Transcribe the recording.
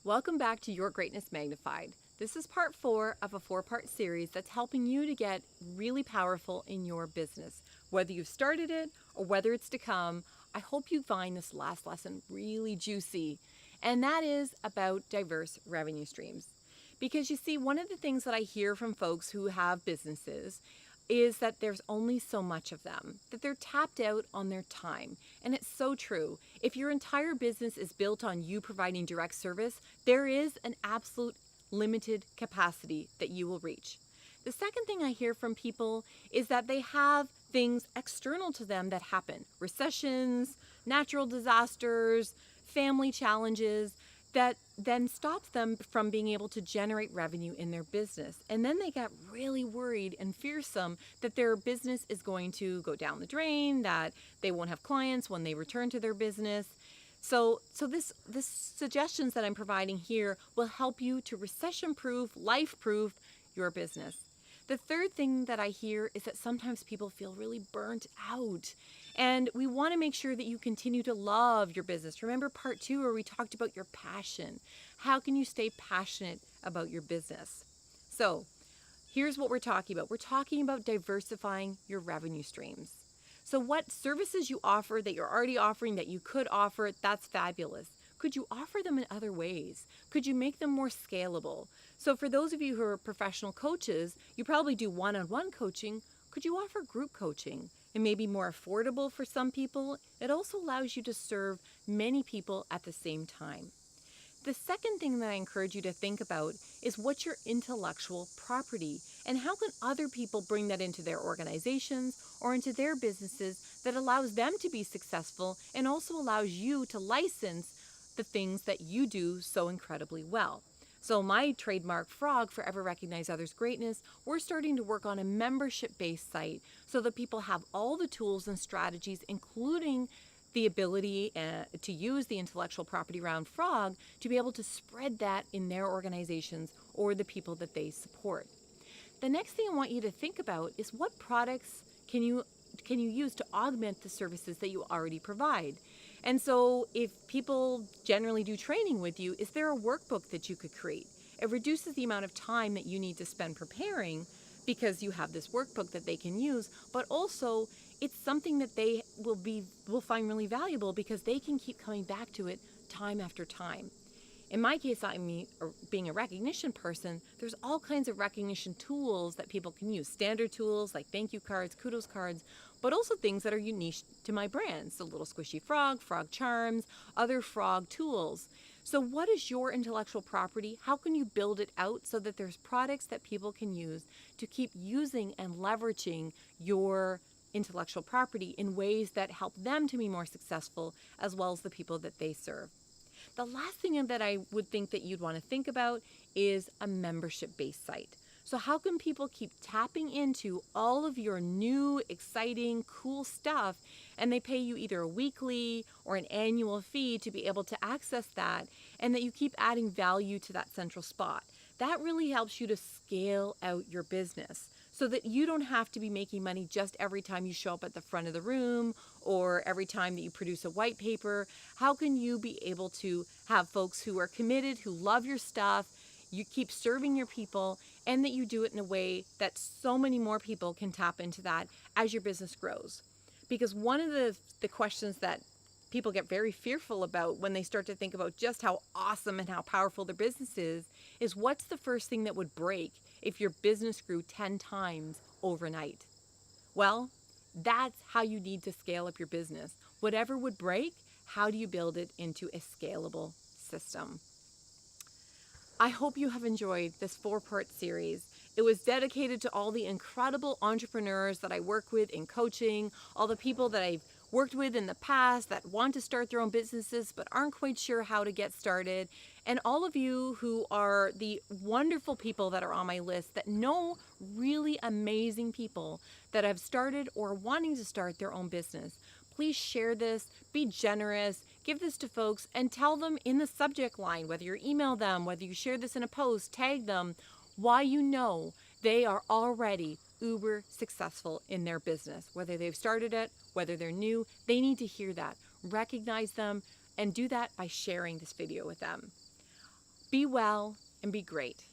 Welcome back to Your Greatness Magnified. This is part 4 of a 4-part series that's helping you to get really powerful in your business. Whether you've started it or whether it's to come, I hope you find this last lesson really juicy. And that is about diverse revenue streams. Because you see, one of the things that I hear from folks who have businesses is that there's only so much of them, that they're tapped out on their time. And it's so true. If your entire business is built on you providing direct service, there is an absolute limited capacity that you will reach. The second thing I hear from people is that they have things external to them that happen. Recessions, natural disasters, family challenges, that then stops them from being able to generate revenue in their business. And then they get really worried and fearsome that their business is going to go down the drain, that they won't have clients when they return to their business. So this suggestions that I'm providing here will help you to recession-proof, life-proof your business. The third thing that I hear is that sometimes people feel really burnt out. And we want to make sure that you continue to love your business. Remember part 2 where we talked about your passion. How can you stay passionate about your business? So here's what we're talking about. We're talking about diversifying your revenue streams. So what services you offer that you're already offering that you could offer, that's fabulous. Could you offer them in other ways? Could you make them more scalable? So for those of you who are professional coaches, you probably do one-on-one coaching. Could you offer group coaching? It may be more affordable for some people. It also allows you to serve many people at the same time. The second thing that I encourage you to think about is what's your intellectual property and how can other people bring that into their organizations or into their businesses that allows them to be successful and also allows you to license the things that you do so incredibly well. So my trademark Frog, Forever Recognize Others' Greatness, we're starting to work on a membership-based site so that people have all the tools and strategies, including the ability to use the intellectual property around Frog to be able to spread that in their organizations or the people that they support. The next thing I want you to think about is what products can you use to augment the services that you already provide. And so if people generally do training with you, is there a workbook that you could create? It reduces the amount of time that you need to spend preparing because you have this workbook that they can use, but also it's something that they will find really valuable because they can keep coming back to it time after time. In my case, being a recognition person, there's all kinds of recognition tools that people can use. Standard tools like thank you cards, kudos cards, but also things that are unique to my brand. So little squishy frog, frog charms, other frog tools. So what is your intellectual property? How can you build it out so that there's products that people can use to keep using and leveraging your intellectual property in ways that help them to be more successful as well as the people that they serve? The last thing that I would think that you'd want to think about is a membership-based site. So how can people keep tapping into all of your new, exciting, cool stuff, and they pay you either a weekly or an annual fee to be able to access that, and that you keep adding value to that central spot? That really helps you to scale out your business so that you don't have to be making money just every time you show up at the front of the room or every time that you produce a white paper. How can you be able to have folks who are committed, who love your stuff, you keep serving your people, and that you do it in a way that so many more people can tap into that as your business grows? Because one of the questions that people get very fearful about when they start to think about just how awesome and how powerful their business is what's the first thing that would break if your business grew 10 times overnight? Well, that's how you need to scale up your business. Whatever would break, how do you build it into a scalable system? I hope you have enjoyed this 4-part series. It was dedicated to all the incredible entrepreneurs that I work with in coaching, all the people that I've worked with in the past that want to start their own businesses but aren't quite sure how to get started, and all of you who are the wonderful people that are on my list that know really amazing people that have started or are wanting to start their own business. Please share this, be generous, give this to folks, and tell them in the subject line, whether you email them, whether you share this in a post, tag them, why you know they are already uber successful in their business. Whether they've started it, whether they're new, they need to hear that. Recognize them and do that by sharing this video with them. Be well and be great.